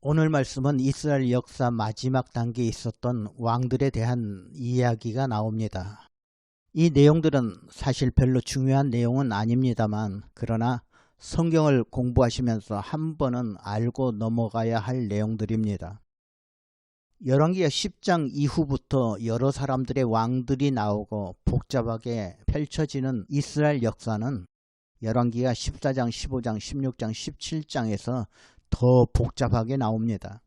오늘 말씀은 이스라엘 역사 마지막 단계에 있었던 왕들에 대한 이야기가 나옵니다. 이 내용들은 사실 별로 중요한 내용은 아닙니다만, 그러나 성경을 공부하시면서 한 번은 알고 넘어가야 할 내용들입니다. 열왕기하 10장 이후부터 여러 사람들의 왕들이 나오고 복잡하게 펼쳐지는 이스라엘 역사는 열왕기하 14장, 15장, 16장, 17장에서 더 복잡하게 나옵니다.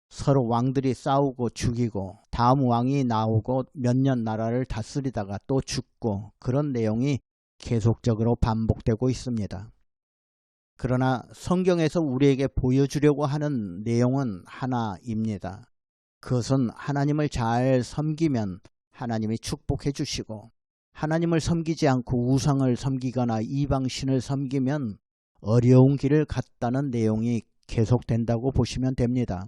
서로 왕들이 싸우고 죽이고 다음 왕이 나오고 몇 년 나라를 다스리다가 또 죽고, 그런 내용이 계속적으로 반복되고 있습니다. 그러나 성경에서 우리에게 보여주려고 하는 내용은 하나입니다. 그것은 하나님을 잘 섬기면 하나님이 축복해 주시고, 하나님을 섬기지 않고 우상을 섬기거나 이방신을 섬기면 어려운 길을 갔다는 내용이 계속된다고 보시면 됩니다.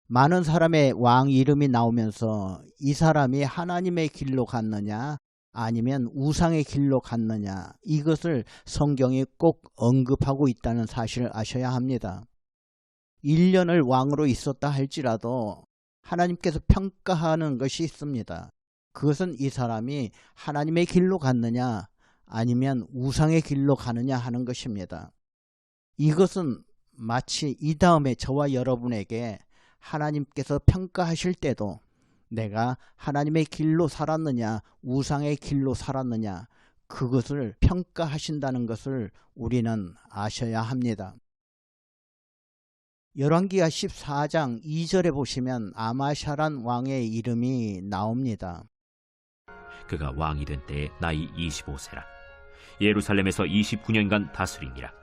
많은 사람의 왕 이름이 나오면서 이 사람이 하나님의 길로 갔느냐 아니면 우상의 길로 갔느냐, 이것을 성경이 꼭 언급하고 있다는 사실을 아셔야 합니다. 1년을 왕으로 있었다 할지라도 하나님께서 평가하는 것이 있습니다. 그것은 이 사람이 하나님의 길로 갔느냐 아니면 우상의 길로 가느냐 하는 것입니다. 이것은 마치 이 다음에 저와 여러분에게 하나님께서 평가하실 때도 내가 하나님의 길로 살았느냐 우상의 길로 살았느냐, 그것을 평가하신다는 것을 우리는 아셔야 합니다. 열왕기하 14장 2절에 보시면 아마샤란 왕의 이름이 나옵니다. 그가 왕이 된 때에 나이 25세라. 예루살렘에서 29년간 다스리니라.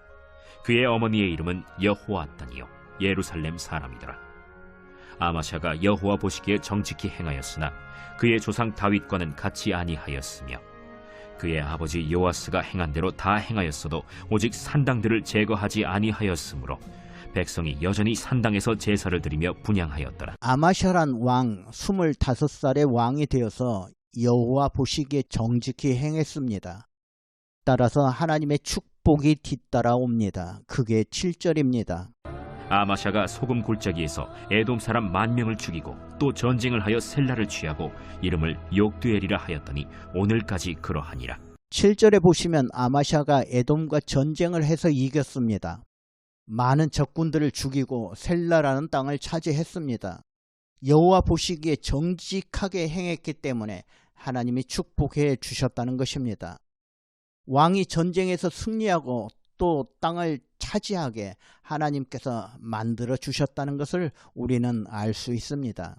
그의 어머니의 이름은 여호아단이요 예루살렘 사람이더라. 아마샤가 여호와 보시기에 정직히 행하였으나 그의 조상 다윗과는 같이 아니하였으며, 그의 아버지 요아스가 행한 대로 다 행하였어도 오직 산당들을 제거하지 아니하였으므로 백성이 여전히 산당에서 제사를 드리며 분향하였더라. 아마샤란 왕 25살의 왕이 되어서 여호와 보시기에 정직히 행했습니다. 따라서 하나님의 축복이 뒤따라옵니다. 그게 7절입니다. 아마샤가 소금 골짜기에서 에돔 사람 10,000명을 죽이고 또 전쟁을 하여 셀라를 취하고 이름을 욕두엘이라 하였더니 오늘까지 그러하니라. 7절에 보시면 아마샤가 에돔과 전쟁을 해서 이겼습니다. 많은 적군들을 죽이고 셀라라는 땅을 차지했습니다. 여호와 보시기에 정직하게 행했기 때문에 하나님이 축복해 주셨다는 것입니다. 왕이 전쟁에서 승리하고 또 땅을 차지하게 하나님께서 만들어 주셨다는 것을 우리는 알 수 있습니다.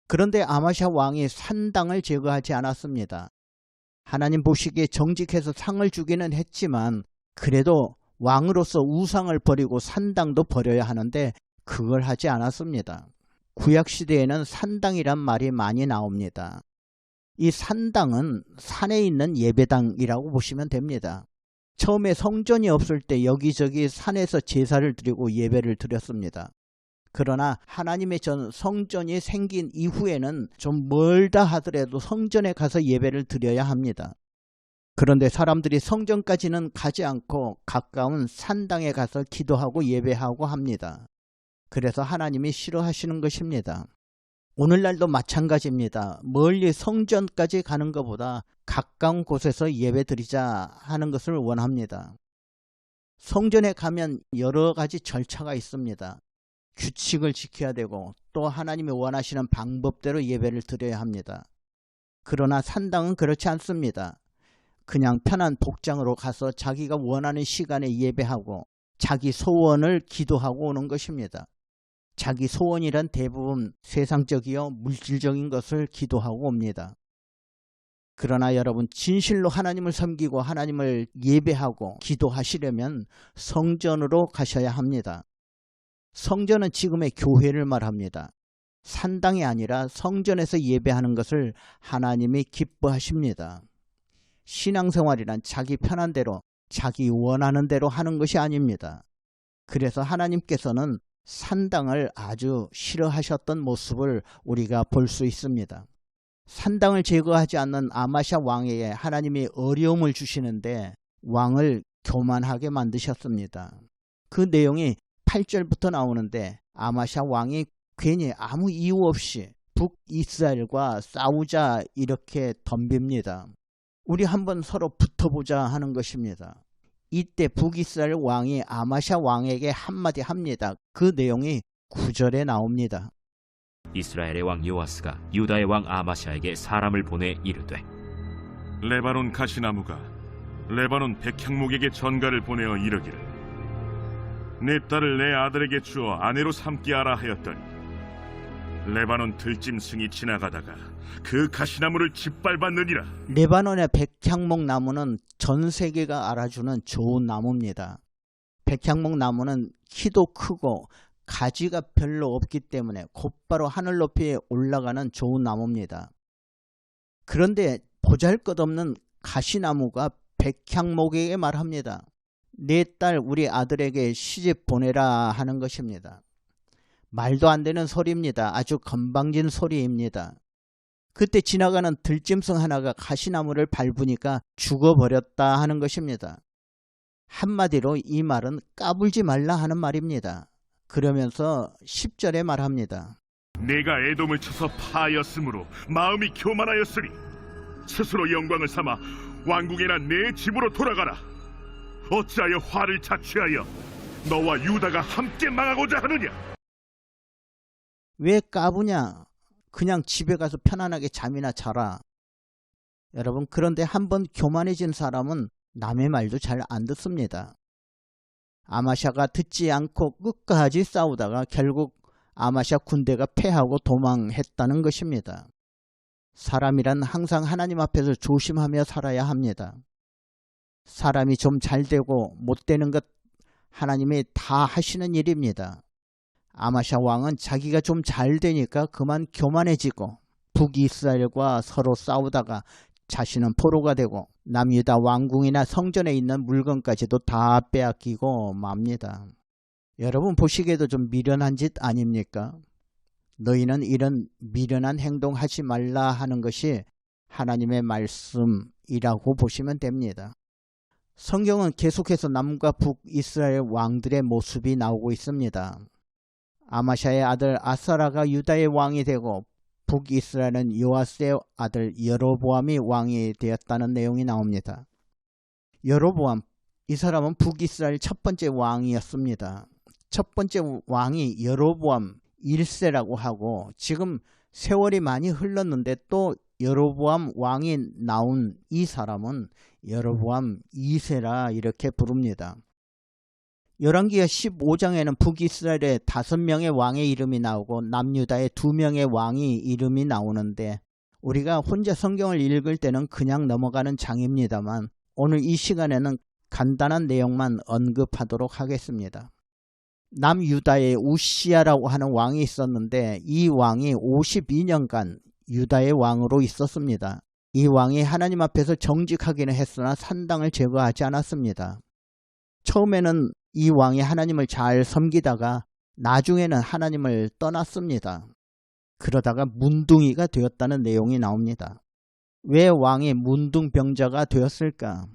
그런데 아마샤 왕이 산당을 제거하지 않았습니다. 하나님 보시기에 정직해서 상을 주기는 했지만 그래도 왕으로서 우상을 버리고 산당도 버려야 하는데 그걸 하지 않았습니다. 구약시대에는 산당이란 말이 많이 나옵니다. 이 산당은 산에 있는 예배당이라고 보시면 됩니다. 처음에 성전이 없을 때 여기저기 산에서 제사를 드리고 예배를 드렸습니다. 그러나 하나님의 전 성전이 생긴 이후에는 좀 멀다 하더라도 성전에 가서 예배를 드려야 합니다. 그런데 사람들이 성전까지는 가지 않고 가까운 산당에 가서 기도하고 예배하고 합니다. 그래서 하나님이 싫어하시는 것입니다. 오늘날도 마찬가지입니다. 멀리 성전까지 가는 것보다 가까운 곳에서 예배 드리자 하는 것을 원합니다. 성전에 가면 여러 가지 절차가 있습니다. 규칙을 지켜야 되고 또 하나님이 원하시는 방법대로 예배를 드려야 합니다. 그러나 산당은 그렇지 않습니다. 그냥 편한 복장으로 가서 자기가 원하는 시간에 예배하고 자기 소원을 기도하고 오는 것입니다. 자기 소원이란 대부분 세상적이요 물질적인 것을 기도하고 옵니다. 그러나 여러분, 진실로 하나님을 섬기고 하나님을 예배하고 기도하시려면 성전으로 가셔야 합니다. 성전은 지금의 교회를 말합니다. 산당이 아니라 성전에서 예배하는 것을 하나님이 기뻐하십니다. 신앙생활이란 자기 편한 대로 자기 원하는 대로 하는 것이 아닙니다. 그래서 하나님께서는 산당을 아주 싫어하셨던 모습을 우리가 볼 수 있습니다. 산당을 제거하지 않는 아마샤 왕에게 하나님이 어려움을 주시는데 왕을 교만하게 만드셨습니다. 그 내용이 8절부터 나오는데 아마샤 왕이 괜히 아무 이유 없이 북이스라엘과 싸우자 이렇게 덤빕니다. 우리 한번 서로 붙어보자 하는 것입니다. 이때 북이스라엘 왕이 아마샤 왕에게 한마디 합니다. 그 내용이 9절에 나옵니다. 이스라엘의 왕 요아스가 유다의 왕 아마샤에게 사람을 보내 이르되 레바논 가시나무가 레바논 백향목에게 전가를 보내어 이르기를 내 딸을 내 아들에게 주어 아내로 삼게 하라 하였더니 레바논 들짐승이 지나가다가 그 가시나무를 짓밟았느니라. 레바논의 백향목 나무는 전 세계가 알아주는 좋은 나무입니다. 백향목 나무는 키도 크고 가지가 별로 없기 때문에 곧바로 하늘 높이에 올라가는 좋은 나무입니다. 그런데 보잘것없는 가시나무가 백향목에게 말합니다. 내 딸 우리 아들에게 시집 보내라 하는 것입니다. 말도 안 되는 소리입니다. 아주 건방진 소리입니다. 그때 지나가는 들짐승 하나가 가시나무를 밟으니까 죽어버렸다 하는 것입니다. 한마디로 이 말은 까불지 말라 하는 말입니다. 그러면서 10절에 말합니다. 내가 에돔을 쳐서 파하였으므로 마음이 교만하였으니 스스로 영광을 삼아 왕궁이나 내 집으로 돌아가라. 어찌하여 화를 자취하여 너와 유다가 함께 망하고자 하느냐. 왜 까부냐? 그냥 집에 가서 편안하게 잠이나 자라. 여러분, 그런데 한번 교만해진 사람은 남의 말도 잘 안 듣습니다. 아마샤가 듣지 않고 끝까지 싸우다가 결국 아마샤 군대가 패하고 도망했다는 것입니다. 사람이란 항상 하나님 앞에서 조심하며 살아야 합니다. 사람이 좀 잘되고 못되는 것 하나님이 다 하시는 일입니다. 아마샤 왕은 자기가 좀 잘되니까 그만 교만해지고 북이스라엘과 서로 싸우다가 자신은 포로가 되고 남유다 왕궁이나 성전에 있는 물건까지도 다 빼앗기고 맙니다. 여러분 보시기에도 좀 미련한 짓 아닙니까? 너희는 이런 미련한 행동하지 말라 하는 것이 하나님의 말씀이라고 보시면 됩니다. 성경은 계속해서 남과 북이스라엘 왕들의 모습이 나오고 있습니다. 아마샤의 아들 아사라가 유다의 왕이 되고 북이스라엘은 요아스의 아들 여로보암이 왕이 되었다는 내용이 나옵니다. 여로보암, 이 사람은 북이스라엘 첫 번째 왕이었습니다. 첫 번째 왕이 여로보암 1세라고 하고 지금 세월이 많이 흘렀는데 또 여로보암 왕이 나온 이 사람은 여로보암 2세라 이렇게 부릅니다. 열왕기하 15장에는 북이스라엘의 5명의 왕의 이름이 나오고 남유다의 2명의 왕의 이름이 나오는데 우리가 혼자 성경을 읽을 때는 그냥 넘어가는 장입니다만 오늘 이 시간에는 간단한 내용만 언급하도록 하겠습니다. 남유다에 우시야라고 하는 왕이 있었는데 이 왕이 52년간 유다의 왕으로 있었습니다. 이 왕이 하나님 앞에서 정직하기는 했으나 산당을 제거하지 않았습니다. 처음에는 이 왕이 하나님을 잘 섬기다가 나중에는 하나님을 떠났습니다. 그러다가 문둥이가 되었다는 내용이 나옵니다. 왜 왕이 문둥병자가 되었을까?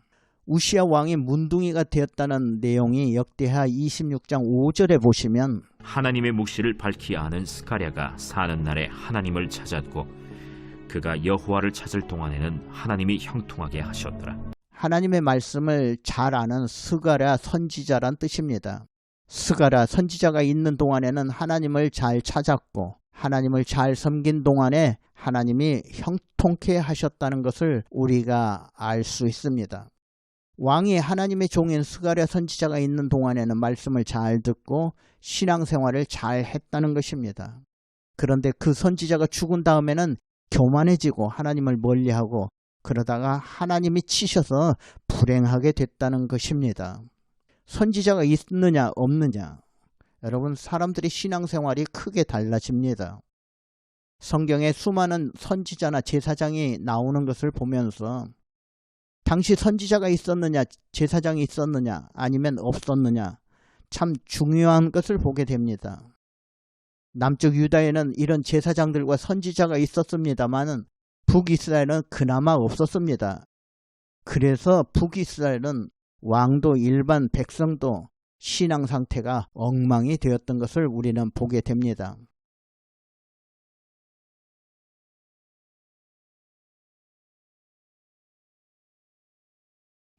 우시야 왕이 문둥이가 되었다는 내용이 역대하 26장 5절에 보시면 하나님의 묵시를 밝히 아는 스가랴가 사는 날에 하나님을 찾았고 그가 여호와를 찾을 동안에는 하나님이 형통하게 하셨더라. 하나님의 말씀을 잘 아는 스가랴 선지자란 뜻입니다. 스가랴 선지자가 있는 동안에는 하나님을 잘 찾았고 하나님을 잘 섬긴 동안에 하나님이 형통케 하셨다는 것을 우리가 알 수 있습니다. 왕이 하나님의 종인 스가랴 선지자가 있는 동안에는 말씀을 잘 듣고 신앙생활을 잘 했다는 것입니다. 그런데 그 선지자가 죽은 다음에는 교만해지고 하나님을 멀리하고 그러다가 하나님이 치셔서 불행하게 됐다는 것입니다. 선지자가 있느냐 없느냐, 여러분 사람들이 신앙생활이 크게 달라집니다. 성경에 수많은 선지자나 제사장이 나오는 것을 보면서 당시 선지자가 있었느냐 제사장이 있었느냐 아니면 없었느냐 참 중요한 것을 보게 됩니다. 남쪽 유다에는 이런 제사장들과 선지자가 있었습니다만 북이스라엘은 그나마 없었습니다. 그래서 북이스라엘은 왕도 일반 백성도 신앙 상태가 엉망이 되었던 것을 우리는 보게 됩니다.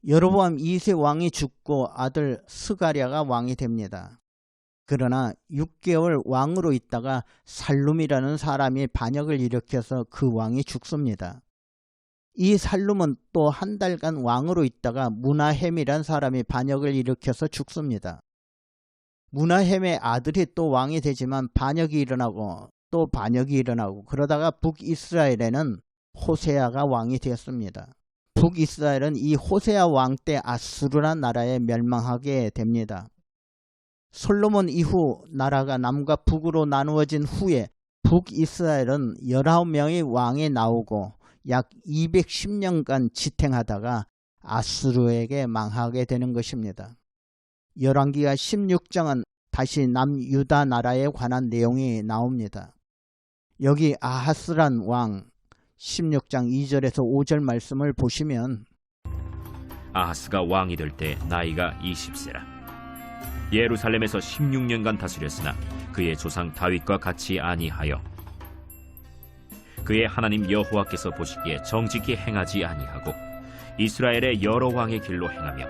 여로보암 2세 왕이 죽고 아들 스가랴가 왕이 됩니다. 그러나 6개월 왕으로 있다가 살룸이라는 사람이 반역을 일으켜서 그 왕이 죽습니다. 이 살룸은 또 한 달간 왕으로 있다가 무나헴이란 사람이 반역을 일으켜서 죽습니다. 무나헴의 아들이 또 왕이 되지만 반역이 일어나고 또 반역이 일어나고 그러다가 북이스라엘에는 호세아가 왕이 되었습니다. 북이스라엘은 이 호세아 왕 때 아수르란 나라에 멸망하게 됩니다. 솔로몬 이후 나라가 남과 북으로 나누어진 후에 북이스라엘은 19명의 왕이 나오고 약 210년간 지탱하다가 아수르에게 망하게 되는 것입니다. 열왕기하 16장은 다시 남유다 나라에 관한 내용이 나옵니다. 여기 아하스란 왕 16장 2절에서 5절 말씀을 보시면 아하스가 왕이 될 때 나이가 20세라. 예루살렘에서 16년간 다스렸으나 그의 조상 다윗과 같이 아니하여 그의 하나님 여호와께서 보시기에 정직히 행하지 아니하고 이스라엘의 여러 왕의 길로 행하며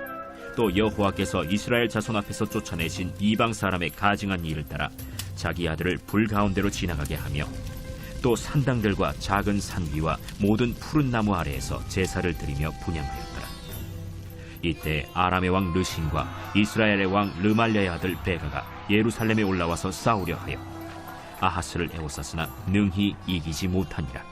또 여호와께서 이스라엘 자손 앞에서 쫓아내신 이방 사람의 가증한 일을 따라 자기 아들을 불 가운데로 지나가게 하며 또 산당들과 작은 산 위와 모든 푸른 나무 아래에서 제사를 드리며 분향하였더라. 이때 아람의 왕 르신과 이스라엘의 왕 르말랴의 아들 베가가 예루살렘에 올라와서 싸우려 하여 아하스를 에워쌌으나 능히 이기지 못하니라.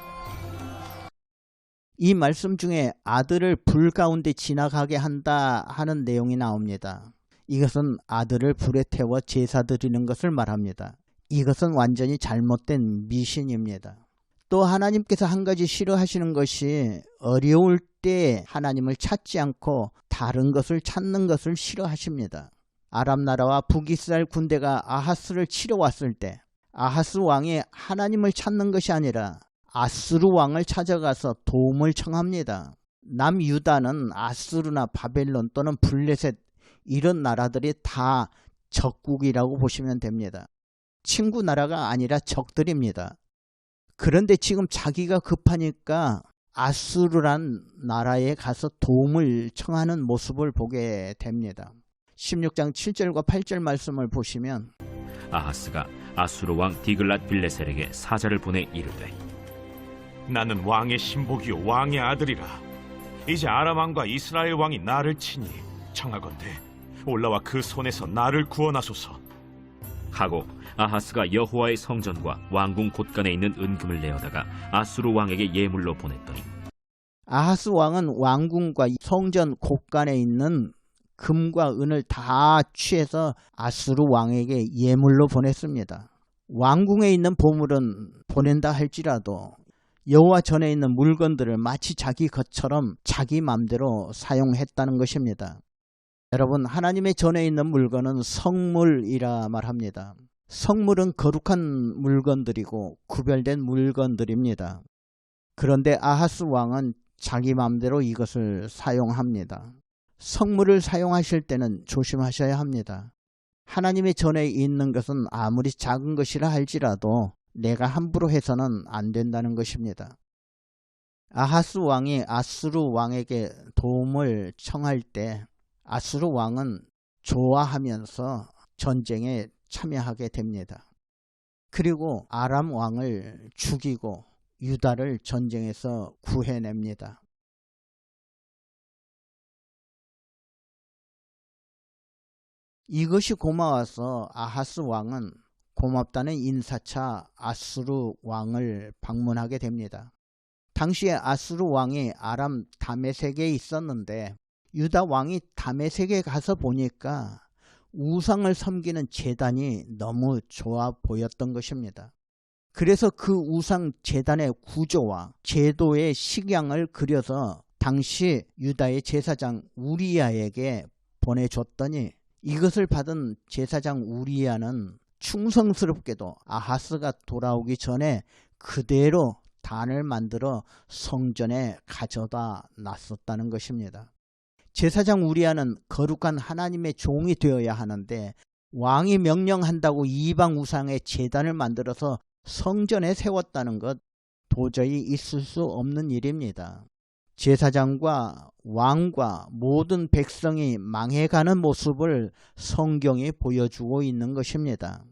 이 말씀 중에 아들을 불 가운데 지나가게 한다 하는 내용이 나옵니다. 이것은 아들을 불에 태워 제사 드리는 것을 말합니다. 이것은 완전히 잘못된 미신입니다. 또 하나님께서 한 가지 싫어하시는 것이 어려울 때 하나님을 찾지 않고 다른 것을 찾는 것을 싫어하십니다. 아람 나라와 북이스라엘 군대가 아하스를 치러 왔을 때 아하스 왕이 하나님을 찾는 것이 아니라 아수르 왕을 찾아가서 도움을 청합니다. 남유다는 아수르나 바벨론 또는 블레셋 이런 나라들이 다 적국이라고 보시면 됩니다. 친구 나라가 아니라 적들입니다. 그런데 지금 자기가 급하니까 아수르란 나라에 가서 도움을 청하는 모습을 보게 됩니다. 16장 7절과 8절 말씀을 보시면 아하스가 아수르 왕 디글랏 빌레셀에게 사자를 보내 이르되 나는 왕의 신복이요 왕의 아들이라. 이제 아람 왕과 이스라엘 왕이 나를 치니 청하건대 올라와 그 손에서 나를 구원하소서 하고 아하스가 여호와의 성전과 왕궁 곳간에 있는 은금을 내어다가 아수르 왕에게 예물로 보냈더니 아하스 왕은 왕궁과 성전 곳간에 있는 금과 은을 다 취해서 아수르 왕에게 예물로 보냈습니다. 왕궁에 있는 보물은 보낸다 할지라도 여호와 전에 있는 물건들을 마치 자기 것처럼 자기 맘대로 사용했다는 것입니다. 여러분, 하나님의 전에 있는 물건은 성물이라 말합니다. 성물은 거룩한 물건들이고 구별된 물건들입니다. 그런데 아하스 왕은 자기 맘대로 이것을 사용합니다. 성물을 사용하실 때는 조심하셔야 합니다. 하나님의 전에 있는 것은 아무리 작은 것이라 할지라도 내가 함부로 해서는 안 된다는 것입니다. 아하스 왕이 아수르 왕에게 도움을 청할 때 아수르 왕은 좋아하면서 전쟁에 참여하게 됩니다. 그리고 아람 왕을 죽이고 유다를 전쟁에서 구해냅니다. 이것이 고마워서 아하스 왕은 고맙다는 인사차 아수르 왕을 방문하게 됩니다. 당시에 아수르 왕이 아람 다메섹에 있었는데 유다 왕이 다메섹에 가서 보니까 우상을 섬기는 제단이 너무 좋아 보였던 것입니다. 그래서 그 우상 제단의 구조와 제도의 식양을 그려서 당시 유다의 제사장 우리야에게 보내줬더니 이것을 받은 제사장 우리야는 충성스럽게도 아하스가 돌아오기 전에 그대로 단을 만들어 성전에 가져다 놨었다는 것입니다. 제사장 우리아는 거룩한 하나님의 종이 되어야 하는데 왕이 명령한다고 이방 우상의 제단을 만들어서 성전에 세웠다는 것 도저히 있을 수 없는 일입니다. 제사장과 왕과 모든 백성이 망해가는 모습을 성경이 보여주고 있는 것입니다.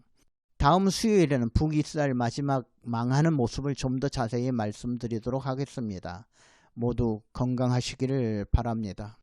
다음 수요일에는 북이스라엘 마지막 망하는 모습을 좀 더 자세히 말씀드리도록 하겠습니다. 모두 건강하시기를 바랍니다.